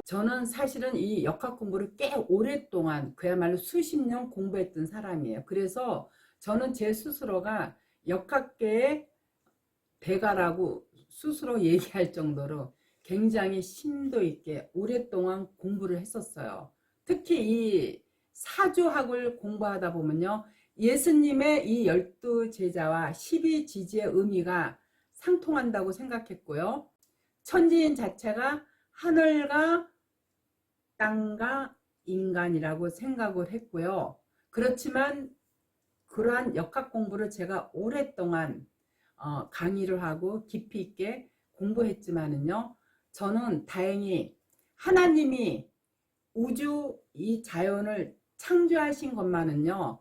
저는 사실은 이 역학 공부를 꽤 오랫동안 그야말로 수십 년 공부했던 사람이에요. 그래서 저는 제 스스로가 역학계의 대가라고 스스로 얘기할 정도로 굉장히 심도 있게 오랫동안 공부를 했었어요. 특히 이 사주학을 공부하다 보면요, 예수님의 이 12제자와 12지지의 의미가 상통한다고 생각했고요. 천지인 자체가 하늘과 땅과 인간이라고 생각을 했고요. 그렇지만 그러한 역학 공부를 제가 오랫동안 강의를 하고 깊이 있게 공부했지만은요, 저는 다행히 하나님이 우주 이 자연을 창조하신 것만은요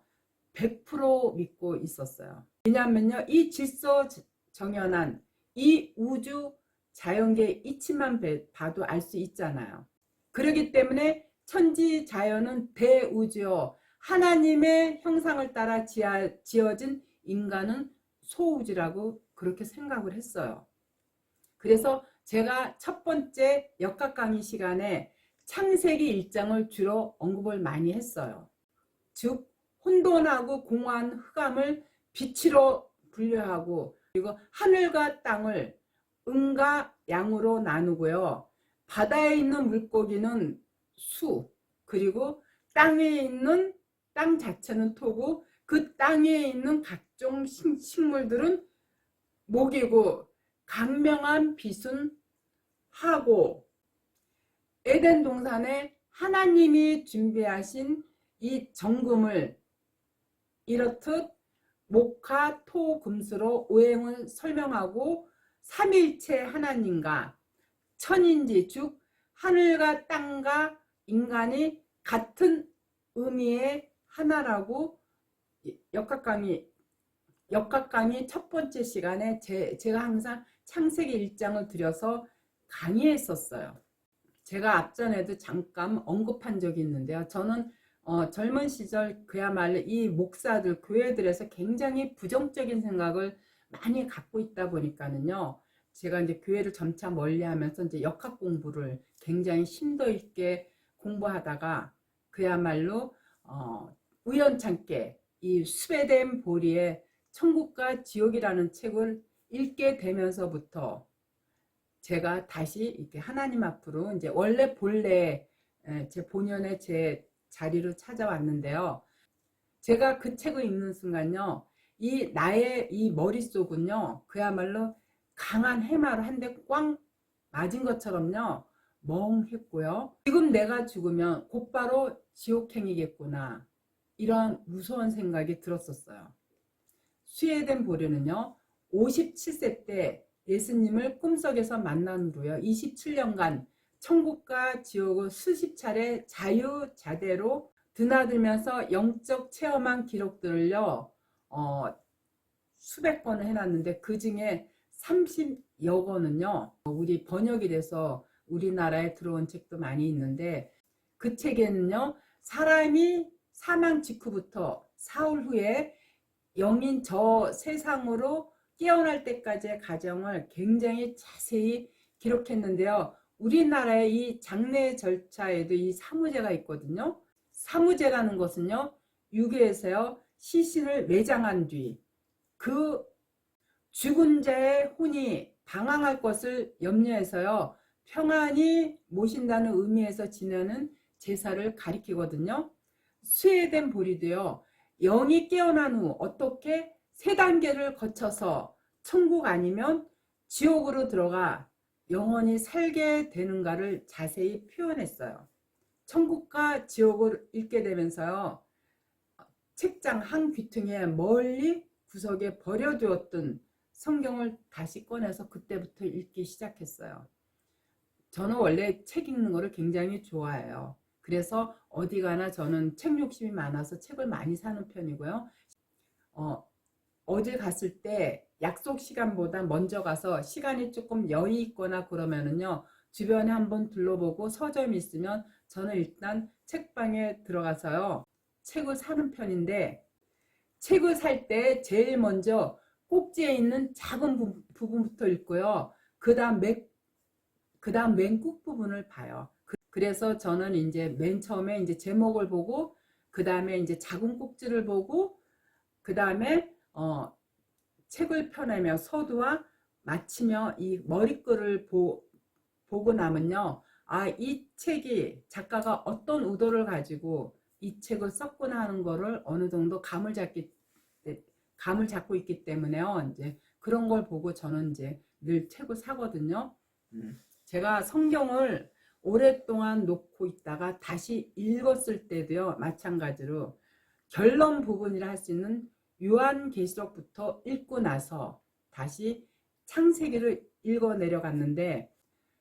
100% 믿고 있었어요. 왜냐하면요, 이 질서 정연한 이 우주 자연계 이치만 봐도 알 수 있잖아요. 그렇기 때문에 천지 자연은 대우주요, 하나님의 형상을 따라 지어진 인간은 소우주라고 그렇게 생각을 했어요. 그래서 제가 첫 번째 역학 강의 시간에 창세기 1장을 주로 언급을 많이 했어요. 즉 혼돈하고 공허한 흑암을 빛으로 분류하고, 그리고 하늘과 땅을 음과 양으로 나누고요. 바다에 있는 물고기는 수, 그리고 땅에 있는 땅 자체는 토고, 그 땅에 있는 각종 식물들은 목이고, 강명한 빛은 하고, 에덴 동산에 하나님이 준비하신 이 정금을 이렇듯 목화 토 금수로 오행을 설명하고, 삼일체 하나님과 천인지 즉 하늘과 땅과 인간이 같은 의미의 하나라고 역학 강의 첫 번째 시간에 제가 항상 창세기 1장을 들여서 강의했었어요. 제가 앞전에도 잠깐 언급한 적이 있는데요. 저는 젊은 시절 그야말로 이 목사들, 교회들에서 굉장히 부정적인 생각을 많이 갖고 있다 보니까는요, 제가 이제 교회를 점차 멀리하면서 이제 역학 공부를 굉장히 심도 있게 공부하다가 그야말로 우연찮게 이 스웨덴 보리의 천국과 지옥이라는 책을 읽게 되면서부터 제가 다시 이렇게 하나님 앞으로 이제 원래 본래 제 본연의 제 자리로 찾아왔는데요. 제가 그 책을 읽는 순간요, 이 나의 이 머릿속은요 그야말로 강한 해마로 한 대 꽝 맞은 것처럼요 멍했고요. 지금 내가 죽으면 곧바로 지옥행이겠구나, 이런 무서운 생각이 들었었어요. 스웨덴 보리는요 57세 때 예수님을 꿈속에서 만난 후로요 27년간 천국과 지옥을 수십 차례 자유자대로 드나들면서 영적 체험한 기록들을요 수백 건을 해놨는데, 그 중에 30여 권은요 우리 번역이 돼서 우리나라에 들어온 책도 많이 있는데, 그 책에는요 사람이 사망 직후부터 사흘 후에 영인 저 세상으로 깨어날 때까지의 과정을 굉장히 자세히 기록했는데요. 우리나라의 이 장례 절차에도 이 사무제가 있거든요. 사무제라는 것은요 유교에서요 시신을 매장한 뒤 그 죽은 자의 혼이 방황할 것을 염려해서요 평안히 모신다는 의미에서 지내는 제사를 가리키거든요. 스웨덴 보리도요 영이 깨어난 후 어떻게 세 단계를 거쳐서 천국 아니면 지옥으로 들어가 영원히 살게 되는가를 자세히 표현했어요. 천국과 지옥을 읽게 되면서요 책장 한 귀퉁이에 멀리 구석에 버려두었던 성경을 다시 꺼내서 그때부터 읽기 시작했어요. 저는 원래 책 읽는 거를 굉장히 좋아해요. 그래서 어디 가나 저는 책 욕심이 많아서 책을 많이 사는 편이고요. 어디 갔을 때 약속 시간보다 먼저 가서 시간이 조금 여유 있거나 그러면은요 주변에 한번 둘러보고 서점이 있으면 저는 일단 책방에 들어가서요 책을 사는 편인데, 책을 살 때 제일 먼저 꼭지에 있는 작은 부분부터 읽고요. 그 다음 맨 끝부분을 봐요. 그래서 저는 이제 맨 처음에 이제 제목을 보고 그 다음에 이제 작은 꼭지를 보고 그 다음에 책을 펴내며 서두와 마치며 이 머리글을 보고 나면요. 아, 이 책이 작가가 어떤 의도를 가지고 이 책을 썼구나 하는 거를 어느 정도 감을 잡고 있기 때문에요. 이제 그런 걸 보고 저는 이제 늘 책을 사거든요. 제가 성경을 오랫동안 놓고 있다가 다시 읽었을 때도요. 마찬가지로 결론 부분이라 할 수 있는 요한계시록부터 읽고 나서 다시 창세기를 읽어 내려갔는데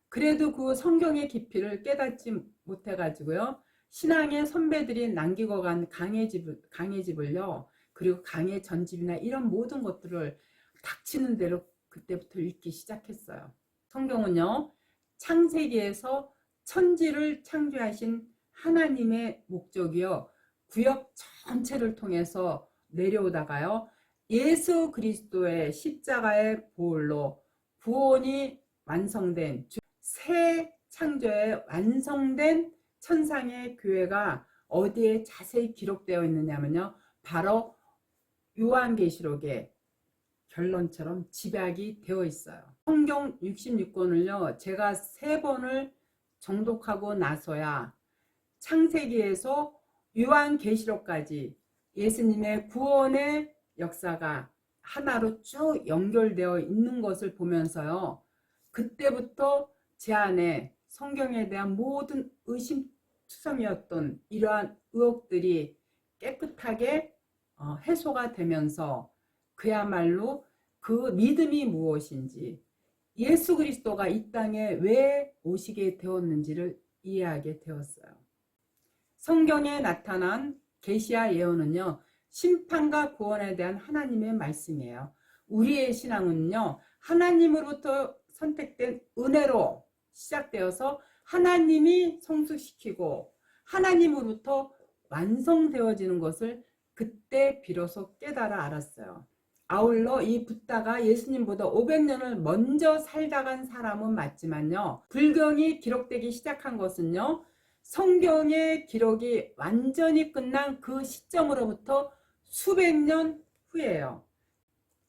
그래도 그 성경의 깊이를 깨닫지 못해가지고요. 신앙의 선배들이 남기고 간 강해집을요. 그리고 강의 전집이나 이런 모든 것들을 닥치는 대로 그때부터 읽기 시작했어요. 성경은요. 창세기에서 천지를 창조하신 하나님의 목적이요. 구역 전체를 통해서 내려오다가요. 예수 그리스도의 십자가의 보혈로 구원이 완성된 새 창조의 완성된 천상의 교회가 어디에 자세히 기록되어 있느냐면요. 바로 요한계시록의 결론처럼 집약이 되어 있어요. 성경 66권을요. 제가 3번을 정독하고 나서야 창세기에서 요한계시록까지 예수님의 구원의 역사가 하나로 쭉 연결되어 있는 것을 보면서요. 그때부터 제 안에 성경에 대한 모든 의심투성이었던 이러한 의혹들이 깨끗하게 해소가 되면서 그야말로 그 믿음이 무엇인지 예수 그리스도가 이 땅에 왜 오시게 되었는지를 이해하게 되었어요. 성경에 나타난 계시와 예언은요. 심판과 구원에 대한 하나님의 말씀이에요. 우리의 신앙은요. 하나님으로부터 선택된 은혜로 시작되어서 하나님이 성숙시키고 하나님으로부터 완성되어지는 것을 그때 비로소 깨달아 알았어요. 아울러 이 붓다가 예수님보다 500년을 먼저 살다 간 사람은 맞지만요. 불경이 기록되기 시작한 것은요. 성경의 기록이 완전히 끝난 그 시점으로부터 수백 년 후예요.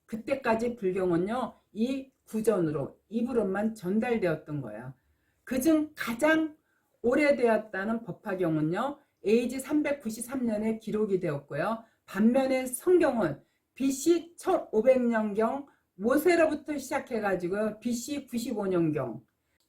그때까지 불경은요. 이 구전으로 입으로만 전달되었던 거예요. 그중 가장 오래되었다는 법화경은요. AD 393년에 기록이 되었고요. 반면에 성경은 BC 1500년경 모세로부터 시작해가지고 BC 95년경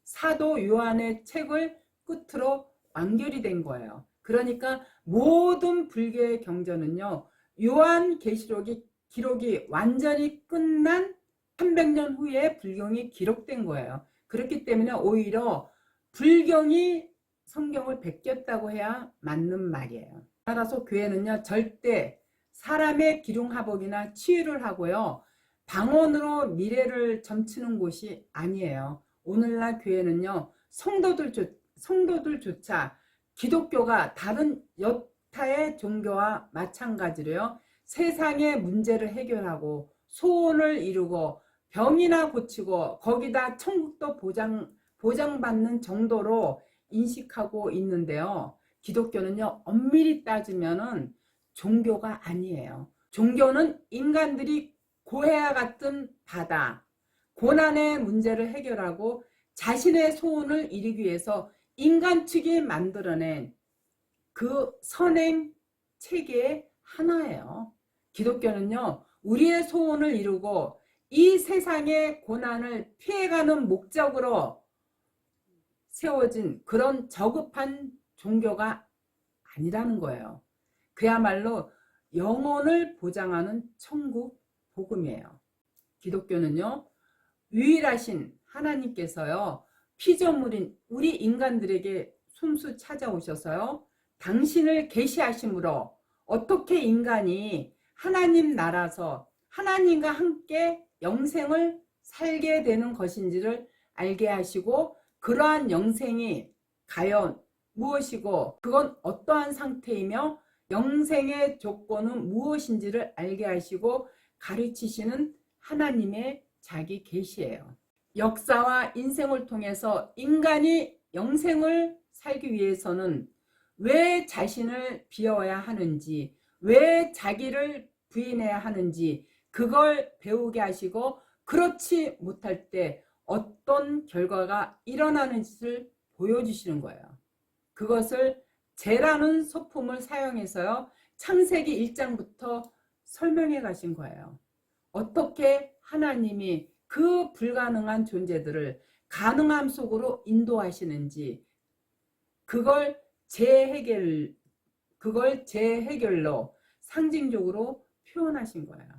사도 요한의 책을 끝으로 완결이 된 거예요. 그러니까 모든 불교의 경전은요. 요한계시록이 기록이 완전히 끝난 300년 후에 불경이 기록된 거예요. 그렇기 때문에 오히려 불경이 성경을 베꼈다고 해야 맞는 말이에요. 따라서 교회는요. 절대 사람의 기륭하복이나 치유를 하고요. 방언으로 미래를 점치는 곳이 아니에요. 오늘날 교회는요. 성도들조차 기독교가 다른 여타의 종교와 마찬가지로요. 세상의 문제를 해결하고 소원을 이루고 병이나 고치고 거기다 천국도 보장받는 정도로 인식하고 있는데요. 기독교는요. 엄밀히 따지면은 종교가 아니에요. 종교는 인간들이 고해와 같은 바다, 고난의 문제를 해결하고 자신의 소원을 이루기 위해서 인간 측이 만들어낸 그 선행 체계의 하나예요. 기독교는요. 우리의 소원을 이루고 이 세상의 고난을 피해가는 목적으로 세워진 그런 저급한 종교가 아니라는 거예요. 그야말로 영혼을 보장하는 천국 복음이에요. 기독교는요. 유일하신 하나님께서요. 피조물인 우리 인간들에게 숨수 찾아오셔서요. 당신을 계시하심으로 어떻게 인간이 하나님 나라서 하나님과 함께 영생을 살게 되는 것인지를 알게 하시고 그러한 영생이 과연 무엇이고 그건 어떠한 상태이며 영생의 조건은 무엇인지를 알게 하시고 가르치시는 하나님의 자기 계시예요. 역사와 인생을 통해서 인간이 영생을 살기 위해서는 왜 자신을 비워야 하는지, 왜 자기를 부인해야 하는지 그걸 배우게 하시고, 그렇지 못할 때 어떤 결과가 일어나는지를 보여주시는 거예요. 그것을 재라는 소품을 사용해서요, 창세기 1장부터 설명해 가신 거예요. 어떻게 하나님이 그 불가능한 존재들을 가능함 속으로 인도하시는지, 그걸 재해결로 상징적으로 표현하신 거예요.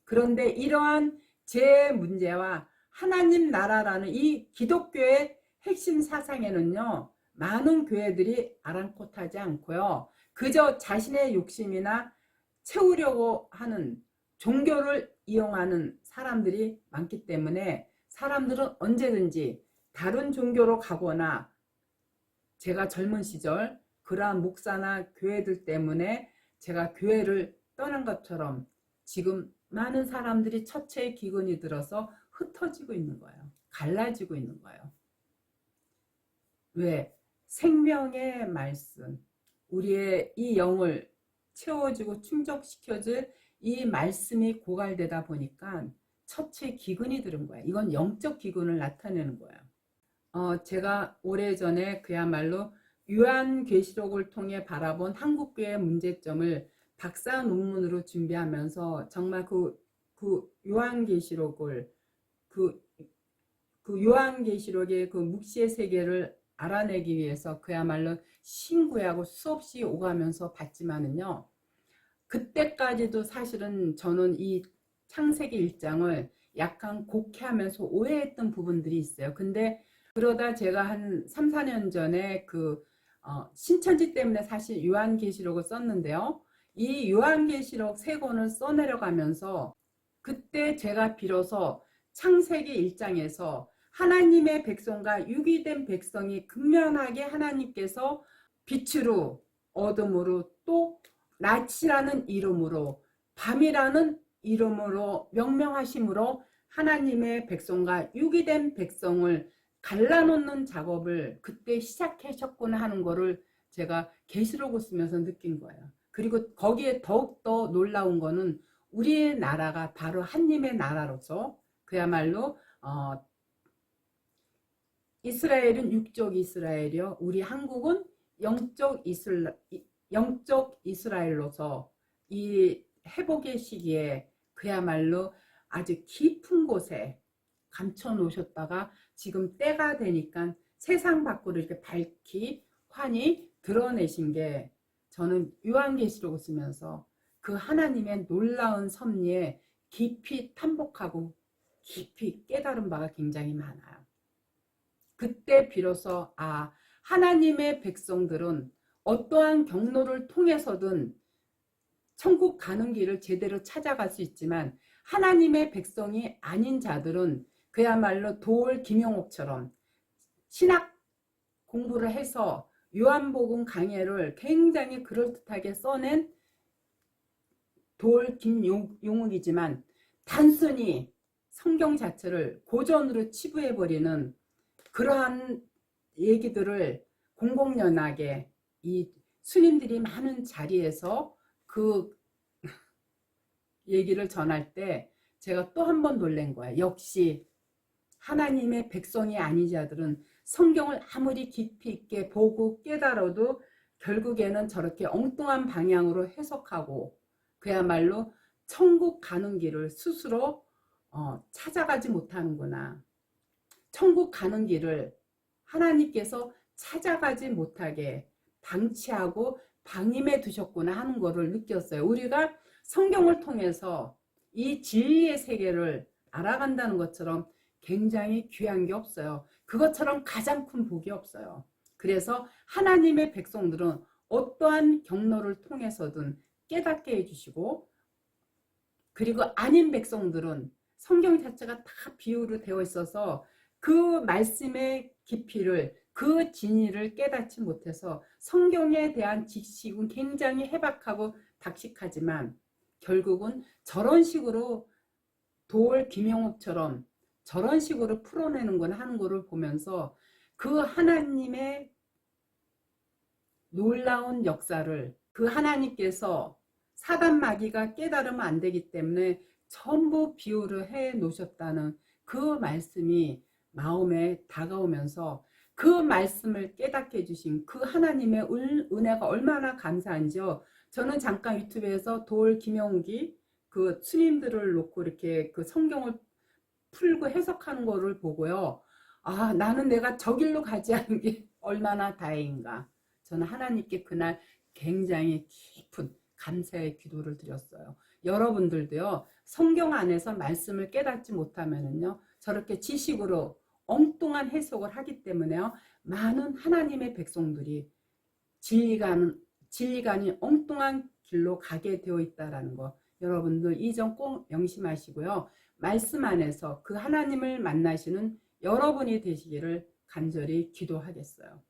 그런데 이러한 재 문제와 하나님 나라라는 이 기독교의 핵심 사상에는요, 많은 교회들이 아랑곳하지 않고요, 그저 자신의 욕심이나 채우려고 하는 종교를 이용하는 사람들이 많기 때문에 사람들은 언제든지 다른 종교로 가거나, 제가 젊은 시절 그러한 목사나 교회들 때문에 제가 교회를 떠난 것처럼 지금 많은 사람들이 처체의 기근이 들어서 흩어지고 있는 거예요. 갈라지고 있는 거예요. 왜? 생명의 말씀, 우리의 이 영을 채워주고 충족시켜줄 이 말씀이 고갈되다 보니까 처체의 기근이 들은 거예요. 이건 영적 기근을 나타내는 거예요. 제가 오래전에 그야말로 요한계시록을 통해 바라본 한국교회의 문제점을 박사 논문으로 준비하면서 정말 그 요한계시록을 요한계시록의 그 묵시의 세계를 알아내기 위해서 그야말로 신구하고 수없이 오가면서 봤지만은요, 그때까지도 사실은 저는 이 창세기 1장을 약간 곡해하면서 오해했던 부분들이 있어요. 근데 그러다 제가 한 3, 4년 전에 신천지 때문에 사실 요한계시록을 썼는데요. 이 요한계시록 3권을 써내려가면서 그때 제가 비로소 창세기 1장에서 하나님의 백성과 유기된 백성이 근면하게 하나님께서 빛으로, 어둠으로, 또 낮이라는 이름으로, 밤이라는 이름으로 명명하심으로 하나님의 백성과 유기된 백성을 갈라놓는 작업을 그때 시작하셨구나 하는 거를 제가 계시록을 쓰면서 느낀 거예요. 그리고 거기에 더욱더 놀라운 거는 우리나라가 바로 하나님의 나라로서 그야말로 이스라엘은 육적 이스라엘이요, 우리 한국은 영적 이스라엘로서 이 회복의 시기에 그야말로 아주 깊은 곳에 감춰 놓으셨다가 지금 때가 되니까 세상 밖으로 이렇게 밝히 환히 드러내신 게, 저는 요한계시록을 쓰면서 그 하나님의 놀라운 섭리에 깊이 탐복하고 깊이 깨달은 바가 굉장히 많아요. 그때 비로소 하나님의 백성들은 어떠한 경로를 통해서든 천국 가는 길을 제대로 찾아갈 수 있지만, 하나님의 백성이 아닌 자들은 그야말로 도올 김용옥처럼 신학 공부를 해서 요한복음 강해를 굉장히 그럴듯하게 써낸 도올 김용옥이지만 단순히 성경 자체를 고전으로 치부해버리는 그러한 얘기들을 공공연하게 이 스님들이 많은 자리에서 그 얘기를 전할 때 제가 또 한 번 놀란 거예요. 역시 하나님의 백성이 아닌 자들은 성경을 아무리 깊이 있게 보고 깨달아도 결국에는 저렇게 엉뚱한 방향으로 해석하고 그야말로 천국 가는 길을 스스로 찾아가지 못하는구나. 천국 가는 길을 하나님께서 찾아가지 못하게 방치하고 방임해 두셨구나 하는 것을 느꼈어요. 우리가 성경을 통해서 이 진리의 세계를 알아간다는 것처럼 굉장히 귀한 게 없어요. 그것처럼 가장 큰 복이 없어요. 그래서 하나님의 백성들은 어떠한 경로를 통해서든 깨닫게 해주시고, 그리고 아닌 백성들은 성경 자체가 다 비유로 되어 있어서 그 말씀의 깊이를, 그 진리를 깨닫지 못해서 성경에 대한 지식은 굉장히 해박하고 박식하지만 결국은 저런 식으로 도올 김영옥처럼 저런 식으로 풀어내는 거나 하는 거를 보면서 그 하나님의 놀라운 역사를 그 하나님께서 사단 마귀가 깨달으면 안 되기 때문에 전부 비유를 해 놓으셨다는 그 말씀이 마음에 다가오면서 그 말씀을 깨닫게 해주신 그 하나님의 은혜가 얼마나 감사한지요. 저는 잠깐 유튜브에서 돌 김영기 그 스님들을 놓고 이렇게 그 성경을 풀고 해석하는 거를 보고요. 아, 나는 내가 저 길로 가지 않은 게 얼마나 다행인가. 저는 하나님께 그날 굉장히 깊은 감사의 기도를 드렸어요. 여러분들도요, 성경 안에서 말씀을 깨닫지 못하면은요, 저렇게 지식으로 엉뚱한 해석을 하기 때문에요, 많은 하나님의 백성들이 진리가 아닌 엉뚱한 길로 가게 되어 있다라는 거, 여러분들 이 점 꼭 명심하시고요. 말씀 안에서 그 하나님을 만나시는 여러분이 되시기를 간절히 기도하겠어요.